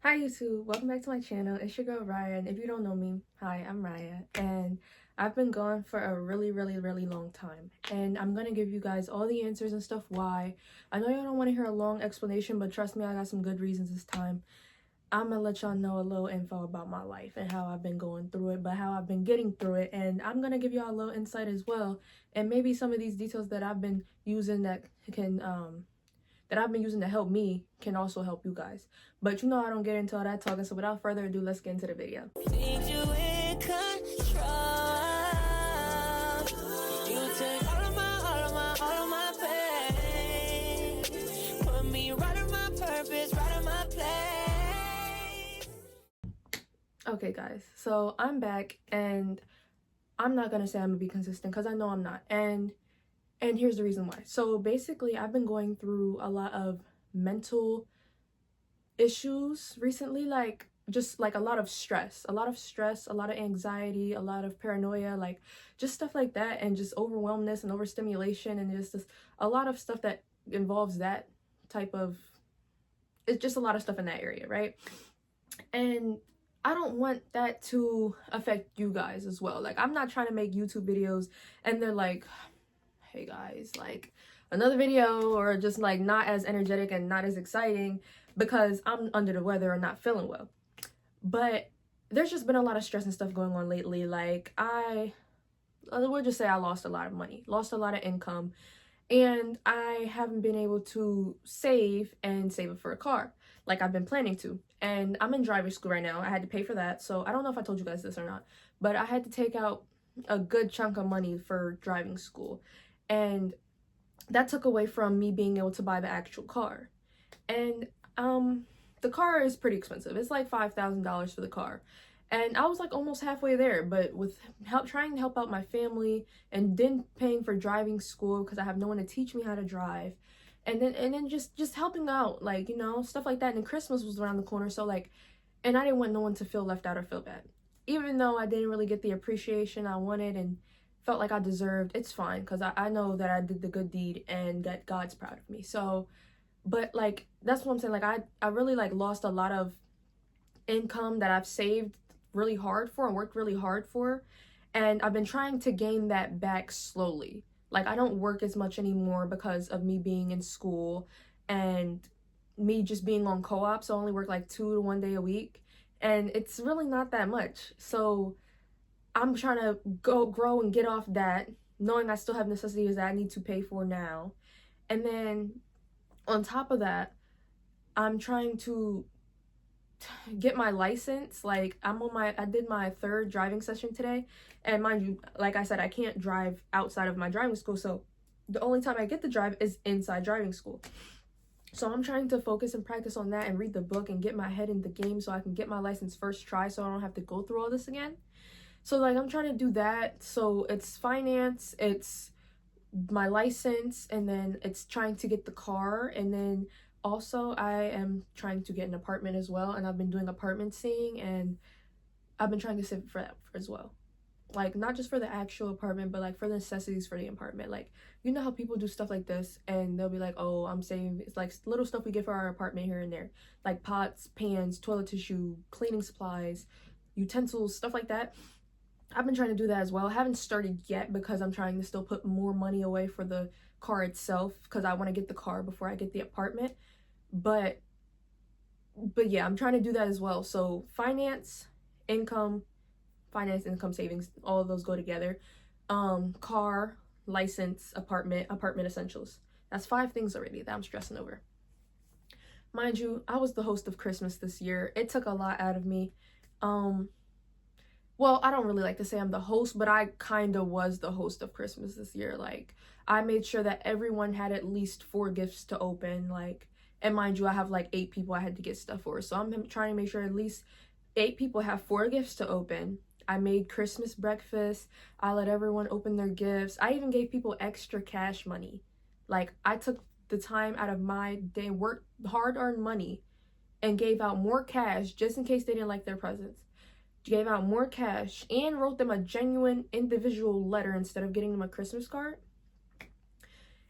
Hi YouTube, welcome back to my channel. It's your girl Raya, and if you don't know me, hi, I'm Raya, and I've been gone for a really long time, and I'm gonna give you guys all the answers and stuff why. I know y'all don't want to hear a long explanation, but trust me, I got some good reasons this time. I'm gonna let y'all know a little info about my life and how I've been going through it, but how I've been getting through it, and I'm gonna give y'all a little insight as well, and maybe some of these details that I've been using to help me can also help you guys. But you know I don't get into all that talking, so without further ado, let's get into the video. Need you in control. You take all of my pain. Put me right on my purpose, right on my place. Okay guys, so I'm back, and I'm not gonna say I'm gonna be consistent because I know I'm not. And here's the reason why. So basically, I've been going through a lot of mental issues recently, like just like a lot of stress, a lot of anxiety, a lot of paranoia, like just stuff like that, and just overwhelmness and overstimulation, and just a lot of stuff that involves that type of, it's just a lot of stuff in that area, right? And I don't want that to affect you guys as well. Like, I'm not trying to make YouTube videos and they're like, hey guys, like another video, or just like not as energetic and not as exciting because I'm under the weather or not feeling well. But there's just been a lot of stress and stuff going on lately. Like, we'll just say I lost a lot of money, lost a lot of income, and I haven't been able to save it for a car like I've been planning to. And I'm in driving school right now. I had to pay for that. So I don't know if I told you guys this or not, but I had to take out a good chunk of money for driving school. And that took away from me being able to buy the actual car. And the car is pretty expensive. It's like $5,000 for the car. And I was like almost halfway there, but with trying to help out my family, and then paying for driving school because I have no one to teach me how to drive, and then just helping out, like, you know, stuff like that. And then Christmas was around the corner, so like, and I didn't want no one to feel left out or feel bad, even though I didn't really get the appreciation I wanted and felt like I deserved. It's fine because I know that I did the good deed and that God's proud of me. So, but like, that's what I'm saying. Like, I really like lost a lot of income that I've saved really hard for and worked really hard for, and I've been trying to gain that back slowly. Like, I don't work as much anymore because of me being in school and me just being on co-op, so I only work like 2 to 1 day a week, and it's really not that much. So I'm trying to grow and get off that, knowing I still have necessities that I need to pay for now. And then on top of that, I'm trying to get my license. Like, I did my 3rd driving session today, and mind you, like I said, I can't drive outside of my driving school, so the only time I get to drive is inside driving school. So I'm trying to focus and practice on that and read the book and get my head in the game so I can get my license first try, so I don't have to go through all this again. So like, I'm trying to do that. So it's finance, it's my license, and then it's trying to get the car, and then also I am trying to get an apartment as well, and I've been doing apartment seeing, and I've been trying to save for that as well. Like, not just for the actual apartment, but like for the necessities for the apartment. Like, you know how people do stuff like this and they'll be like, oh, I'm saving. It's like little stuff we get for our apartment here and there, like pots, pans, toilet tissue, cleaning supplies, utensils, stuff like that. I've been trying to do that as well. I haven't started yet because I'm trying to still put more money away for the car itself, because I want to get the car before I get the apartment. But yeah, I'm trying to do that as well. So finance, income, savings, all of those go together. Car, license, apartment essentials. That's 5 things already that I'm stressing over. Mind you, I was the host of Christmas this year. It took a lot out of me. Well, I don't really like to say I'm the host, but I kind of was the host of Christmas this year. Like, I made sure that everyone had at least 4 gifts to open. Like, and mind you, I have like 8 people I had to get stuff for. So I'm trying to make sure at least 8 people have 4 gifts to open. I made Christmas breakfast. I let everyone open their gifts. I even gave people extra cash money. Like, I took the time out of my day, worked hard-earned money, and gave out more cash just in case they didn't like their presents. Gave out more cash and wrote them a genuine individual letter instead of getting them a Christmas card.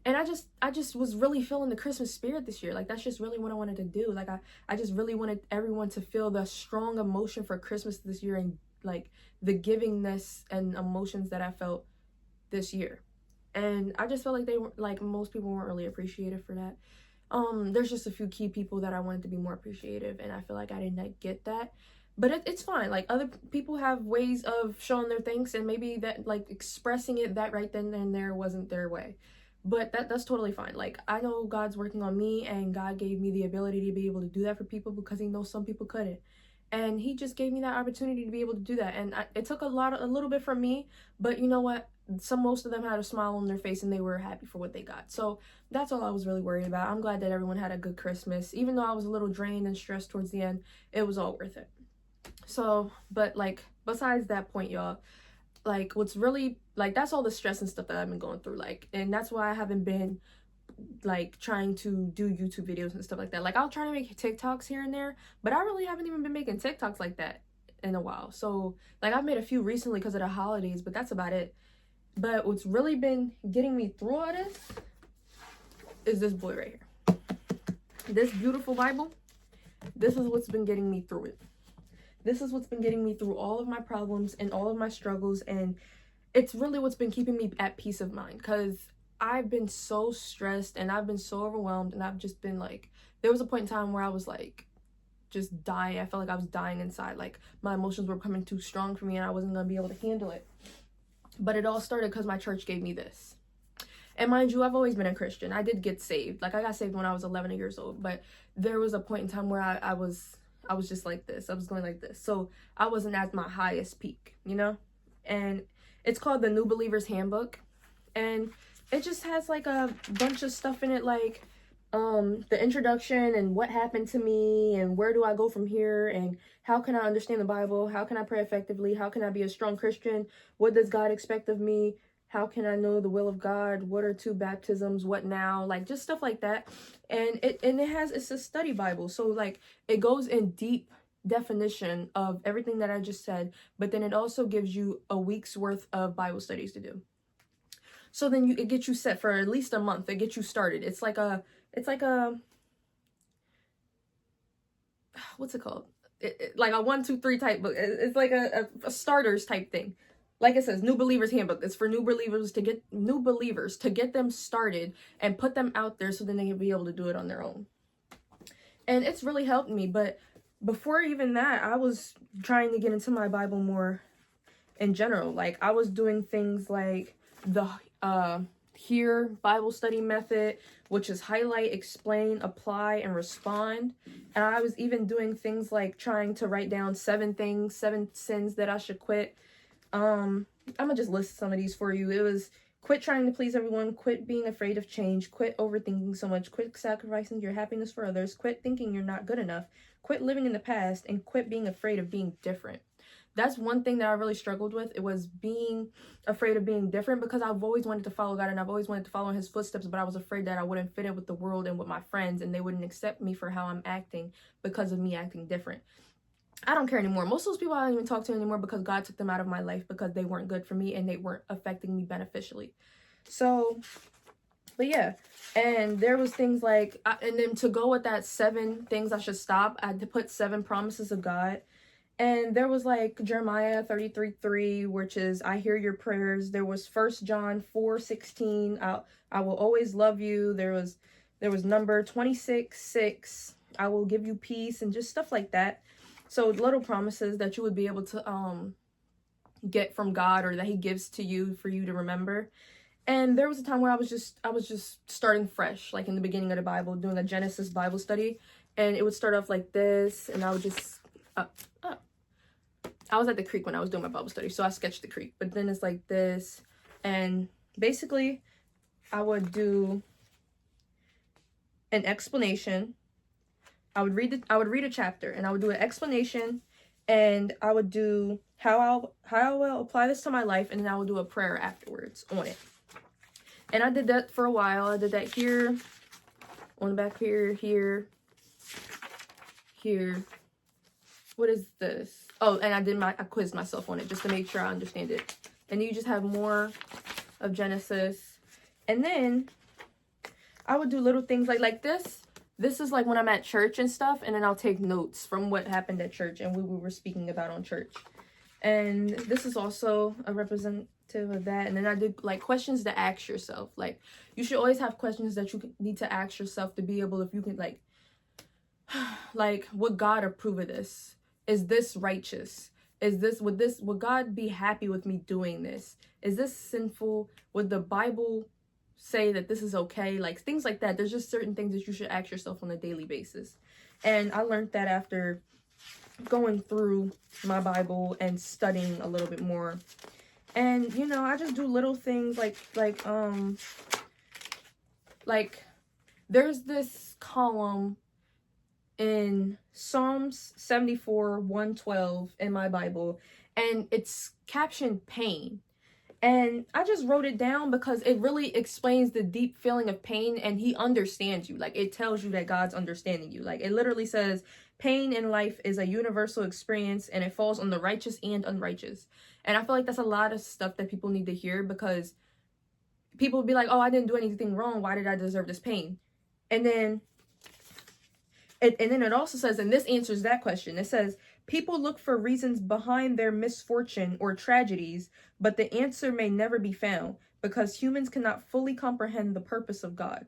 And I just was really feeling the Christmas spirit this year. Like, that's just really what I wanted to do. Like, I just really wanted everyone to feel the strong emotion for Christmas this year, and like the givingness and emotions that I felt this year. And I just felt like they were, like, most people weren't really appreciative for that. There's just a few key people that I wanted to be more appreciative, and I feel like I didn't get that. But it's fine. Like, other people have ways of showing their thanks, and maybe that, like, expressing it that right then and there wasn't their way. But that's totally fine. Like, I know God's working on me, and God gave me the ability to be able to do that for people because he knows some people couldn't. And he just gave me that opportunity to be able to do that. And it took a little bit from me, but you know what? Most of them had a smile on their face, and they were happy for what they got. So that's all I was really worried about. I'm glad that everyone had a good Christmas. Even though I was a little drained and stressed towards the end, it was all worth it. So, but like, besides that point, y'all, like, what's really, like, that's all the stress and stuff that I've been going through. Like, and that's why I haven't been, like, trying to do YouTube videos and stuff like that. Like, I'll try to make TikToks here and there, but I really haven't even been making TikToks like that in a while. So, like, I've made a few recently because of the holidays, but that's about it. But what's really been getting me through all this is this boy right here. This beautiful Bible. This is what's been getting me through it. This is what's been getting me through all of my problems and all of my struggles, and it's really what's been keeping me at peace of mind, because I've been so stressed and I've been so overwhelmed, and I've just been like, there was a point in time where I was like just dying. I felt like I was dying inside. Like, my emotions were becoming too strong for me, and I wasn't gonna be able to handle it. But it all started because my church gave me this. And mind you, I've always been a Christian. I did get saved. Like, I got saved when I was 11 years old, but there was a point in time where I was just like this. I was going like this. So I wasn't at my highest peak, you know? And it's called the New Believer's Handbook. And it just has like a bunch of stuff in it, like the introduction and what happened to me and where do I go from here and how can I understand the Bible? How can I pray effectively? How can I be a strong Christian? What does God expect of me? How can I know the will of God? What are 2 baptisms? What now? Like, just stuff like that. And it's a study Bible. So like, it goes in deep definition of everything that I just said, but then it also gives you a week's worth of Bible studies to do. So then it gets you set for at least a month. It gets you started. It's like a what's it called? Like a 1, 2, 3 type book. It's like a starters type thing. Like it says, New Believer's Handbook. It's for new believers to get them started and put them out there so then they can be able to do it on their own. And it's really helped me. But before even that, I was trying to get into my Bible more in general. Like, I was doing things like the HEAR Bible study method, which is highlight, explain, apply, and respond. And I was even doing things like trying to write down 7 sins that I should quit. I'm gonna just list some of these for you. It was quit trying to please everyone, quit being afraid of change, quit overthinking so much, quit sacrificing your happiness for others, quit thinking you're not good enough, quit living in the past, and quit being afraid of being different. That's one thing that I really struggled with. It was being afraid of being different, because I've always wanted to follow God and I've always wanted to follow in his footsteps, but I was afraid that I wouldn't fit in with the world and with my friends, and they wouldn't accept me for how I'm acting because of me acting different. I don't care anymore. Most of those people I don't even talk to anymore because God took them out of my life because they weren't good for me and they weren't affecting me beneficially. So, but yeah. And there was things like, and then to go with that 7 things I should stop, I had to put 7 promises of God. And there was like Jeremiah 33:3, which is, I hear your prayers. There was 1 John 4:16, I will always love you. There was number 26:6, I will give you peace, and just stuff like that. So little promises that you would be able to get from God, or that he gives to you for you to remember. And there was a time where I was just starting fresh, like in the beginning of the Bible, doing a Genesis Bible study, and it would start off like this, and I would just I was at the creek when I was doing my Bible study, so I sketched the creek, but then it's like this, and basically I would do an explanation. I would read a chapter, and I would do an explanation, and I would do how I will apply this to my life, and then I would do a prayer afterwards on it. And I did that for a while. I did that here, on the back here, here. What is this? Oh, and I quizzed myself on it just to make sure I understand it. And you just have more of Genesis. And then I would do little things like this. This is like when I'm at church and stuff, and then I'll take notes from what happened at church and what we were speaking about on church. And this is also a representative of that. And then I did like questions to ask yourself. Like, you should always have questions that you need to ask yourself to be able, if you can, like, would God approve of this? Is this righteous? Would God be happy with me doing this? Is this sinful? Would the Bible say that this is okay? Like, things like that. There's just certain things that you should ask yourself on a daily basis. And I learned that after going through my Bible and studying a little bit more. And, you know, I just do little things like there's this column in Psalms 74, 112 in my Bible, and it's captioned pain. And I just wrote it down because it really explains the deep feeling of pain, and he understands you. Like, it tells you that God's understanding you. Like, it literally says, pain in life is a universal experience, and it falls on the righteous and unrighteous. And I feel like that's a lot of stuff that people need to hear, because people will be like, oh, I didn't do anything wrong. Why did I deserve this pain? And then it also says, and this answers that question. It says, people look for reasons behind their misfortune or tragedies, but the answer may never be found because humans cannot fully comprehend the purpose of God.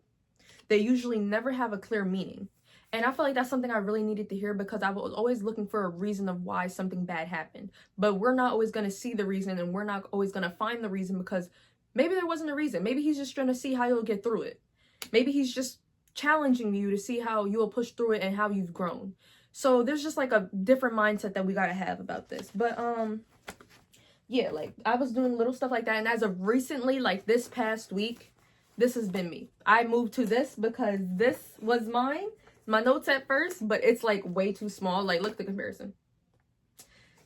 They usually never have a clear meaning. And I feel like that's something I really needed to hear, because I was always looking for a reason of why something bad happened. But we're not always going to see the reason, and we're not always going to find the reason, because maybe there wasn't a reason. Maybe he's just trying to see how you'll get through it. Maybe he's just challenging you to see how you'll push through it and how you've grown. So there's just like a different mindset that we got to have about this. But yeah, like, I was doing little stuff like that, and as of recently, like this past week, this has been me. I moved to this because this was my notes at first, but it's like way too small. Like, look at the comparison.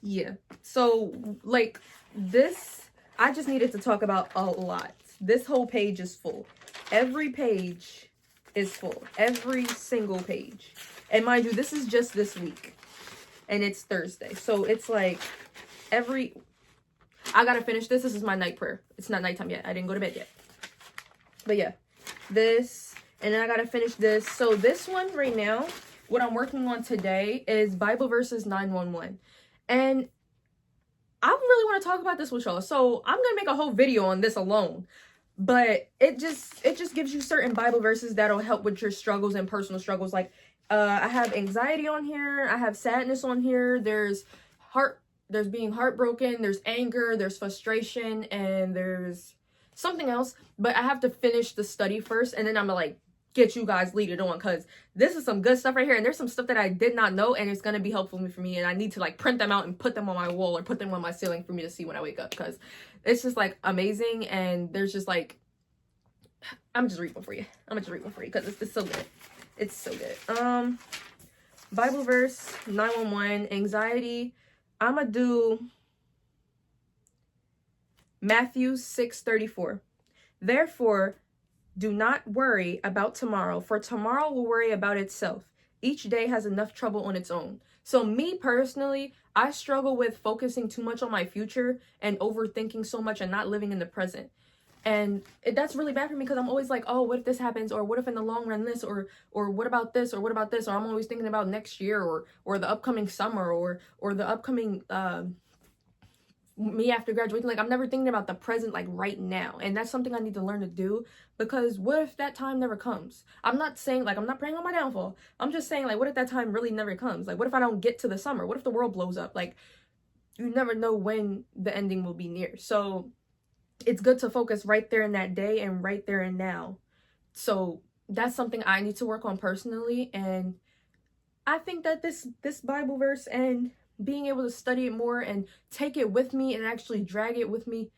Yeah, so like this, I just needed to talk about a lot. This whole page is full. Every page is full. Every single page. And mind you, this is just this week, and it's Thursday, so it's like I gotta finish this. This is my night prayer. It's not nighttime yet. I didn't go to bed yet. But yeah, this, and then I gotta finish this. So this one right now, what I'm working on today is Bible verses 911. And I really want to talk about this with y'all. So I'm gonna make a whole video on this alone. But it just gives you certain Bible verses that'll help with your struggles and personal struggles. Like, I have anxiety on here. I have sadness on here. There's being heartbroken. There's anger. There's frustration. And there's something else. But I have to finish the study first. And then I'm going to, get you guys leaded on. Because this is some good stuff right here. And there's some stuff that I did not know. And it's going to be helpful for me. And I need to, print them out and put them on my wall or put them on my ceiling for me to see when I wake up. Because it's just, amazing. And there's just, I'm just reading one for you. Because it's so good. It's so good. Bible verse 911, anxiety. I'm gonna do Matthew 6:34. Therefore, do not worry about tomorrow, for tomorrow will worry about itself. Each day has enough trouble on its own. So me personally, I struggle with focusing too much on my future and overthinking so much and not living in the present. And that's really bad for me, because I'm always like, oh, what if this happens? Or what if in the long run this? Or what about this? Or what about this? Or I'm always thinking about next year or the upcoming summer or the upcoming me after graduating. I'm never thinking about the present, right now. And that's something I need to learn to do, because what if that time never comes? I'm not saying, I'm not praying on my downfall. I'm just saying, what if that time really never comes? What if I don't get to the summer? What if the world blows up? You never know when the ending will be near. So it's good to focus right there in that day and right there and now. So that's something I need to work on personally. And I think that this Bible verse and being able to study it more and take it with me and actually drag it with me,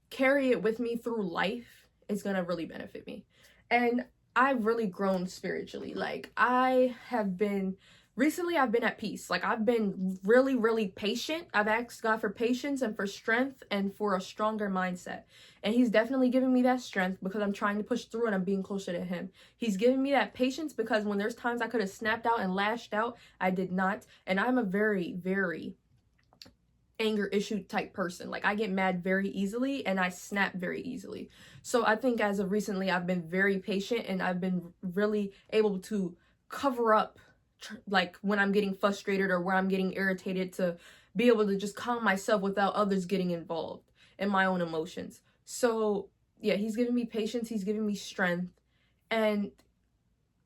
carry it with me through life, is going to really benefit me. And I've really grown spiritually. Recently, I've been at peace. I've been really, really patient. I've asked God for patience and for strength and for a stronger mindset. And he's definitely giving me that strength, because I'm trying to push through and I'm being closer to him. He's giving me that patience, because when there's times I could have snapped out and lashed out, I did not. And I'm a very, very anger issue type person. Like, I get mad very easily and I snap very easily. So I think as of recently, I've been very patient and I've been really able to cover up like when I'm getting frustrated or where I'm getting irritated, to be able to just calm myself without others getting involved in my own emotions. So yeah, he's giving me patience, he's giving me strength, and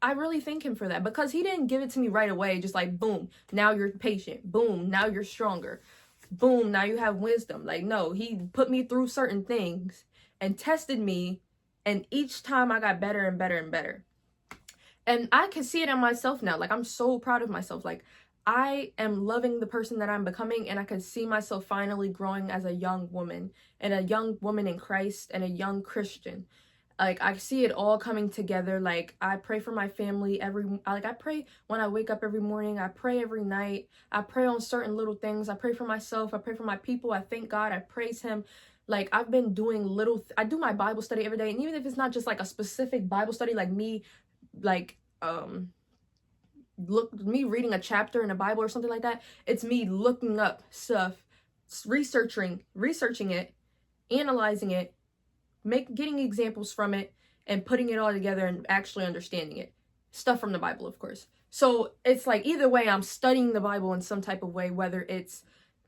I really thank him for that, because he didn't give it to me right away, just like, boom, now you're patient, boom, now you're stronger, boom, now you have wisdom. Like, no, he put me through certain things and tested me, and each time I got better and better and better. And I can see it in myself now. Like, I'm so proud of myself. Like, I am loving the person that I'm becoming, and I can see myself finally growing as a young woman, and a young woman in Christ, and a young Christian. Like, I see it all coming together. Like, I pray for my family I pray when I wake up every morning. I pray every night. I pray on certain little things. I pray for myself. I pray for my people. I thank God. I praise him. Like, I've been doing I do my Bible study every day. And even if it's not just like a specific Bible study, like me, like, me reading a chapter in a Bible or something like that, it's me looking up stuff, researching it, analyzing it, getting examples from it, and putting it all together and actually understanding it. Stuff from the Bible, of course. So it's like, either way, I'm studying the Bible in some type of way, whether it's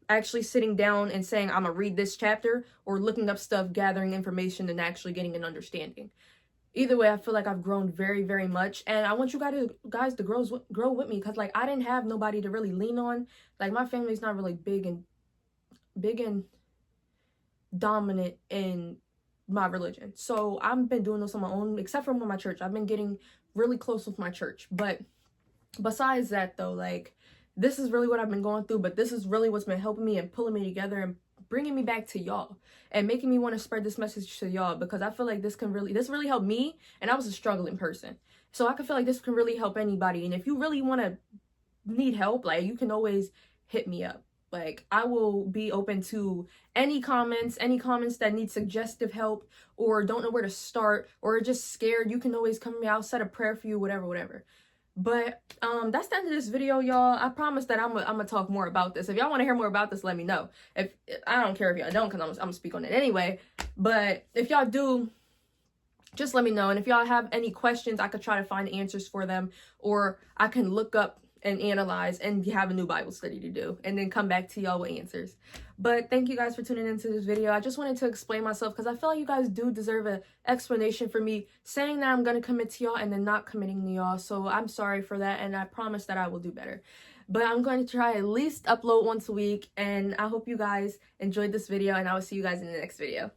actually sitting down and saying, I'm gonna read this chapter, or looking up stuff, gathering information, and actually getting an understanding. Either way, I feel like I've grown very, very much, and I want you guys to grow with me, because like, I didn't have nobody to really lean on. Like, my family's not really big and dominant in my religion, so I've been doing this on my own, except for with my church. I've been getting really close with my church, but besides that though, like, this is really what I've been going through, but this is really what's been helping me and pulling me together and bringing me back to y'all and making me want to spread this message to y'all, because I feel like this really helped me, and I was a struggling person, so I can feel like this can really help anybody. And if you really want to need help, like, you can always hit me up. Like, I will be open to any comments that need suggestive help, or don't know where to start, or just scared. You can always come to me. I'll set a prayer for you, whatever. But that's the end of this video, y'all. I promise that I'm gonna talk more about this. If y'all want to hear more about this, let me know. If I don't care if y'all don't, because I'm gonna speak on it anyway. But if y'all do, just let me know. And if y'all have any questions, I could try to find answers for them, or I can look up and analyze and have a new Bible study to do, and then come back to y'all with answers. But thank you guys for tuning into this video. I just wanted to explain myself, because I feel like you guys do deserve an explanation for me saying that I'm going to commit to y'all and then not committing to y'all. So I'm sorry for that, and I promise that I will do better. But I'm going to try at least upload once a week, and I hope you guys enjoyed this video, and I will see you guys in the next video.